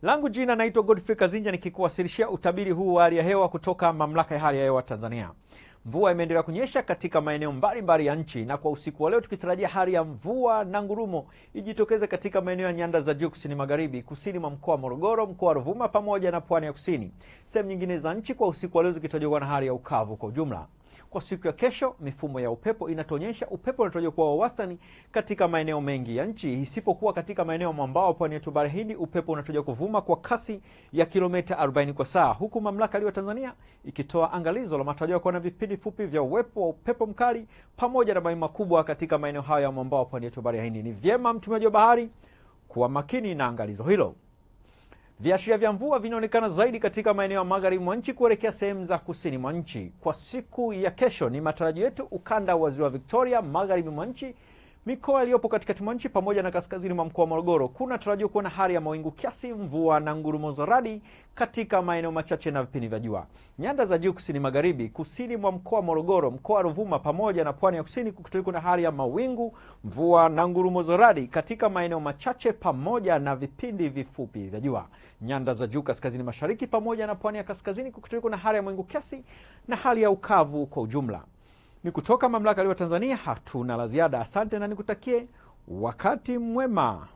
Langu jina naitwa Godfrey Kazinja nikikuwasilishia utabiri huu wa hali ya hewa kutoka Mamlaka ya Hali ya Hewa Tanzania. Mvua imeendelea kunyesha katika maeneo mbalimbali ya nchi, na kwa usiku wa leo tukitarajia hali ya mvua na ngurumo ijitokeze katika maeneo ya nyanda za juu kusini magharibi, kusini mwa mkoa wa Morogoro, mkoa wa Ruvuma pamoja na pwani ya kusini. Sehemu nyingine za nchi kwa usiku wa leo zikitarajiwa na hali ya ukavu kwa ujumla. Kwa siku ya kesho, mifumo ya upepo inatuonyesha upepo unatarajiwa kuwa wa wastani katika maeneo mengi ya nchi, isipokuwa katika maeneo mwambao pwani ya Bara Hindi upepo unatarajiwa kuvuma kwa kasi ya kilomita 40 kwa saa, huku Mamlaka ya Hali ya Hewa Tanzania ikitoa angalizo la matarajio kuwa na vipindi fupi vya uwepo wa upepo mkali pamoja na mawimbi makubwa katika maeneo hayo ya mwambao pwani ya Bara Hindi. Ni vyema mtumiaji wa bahari kuwa makini na angalizo hilo. Viashiria vya mvua vinaonekana zaidi katika maeneo ya magharibi mwa nchi kuelekea sehemu za kusini mwa nchi. Kwa siku ya kesho ni matarajio yetu ukanda wa Ziwa Victoria, magharibi mwa nchi, mikoa iliyopo katikati mwa nchi pamoja na kaskazini mwa mkoa wa Morogoro kuna tarajiwa kuwa na hali ya mawingu kiasi, mvua na ngurumo za radi katika maeneo machache na vipindi vya jua. Nyanda za juu kusini magharibi, kusini mwa mkoa wa Morogoro, mkoa wa Ruvuma pamoja na pwani ya kusini kutakuwa na hali ya mawingu, mvua na ngurumo za radi katika maeneo machache pamoja na vipindi vifupi vya jua. Nyanda za juu kaskazini mashariki pamoja na pwani ya kaskazini kutakuwa na hali ya mawingu kiasi na hali ya ukavu kwa ujumla. Ni kutoka Mamlaka ya Hali ya Hewa Tanzania, hatuna la ziada. Asante na nikutakie wakati mwema.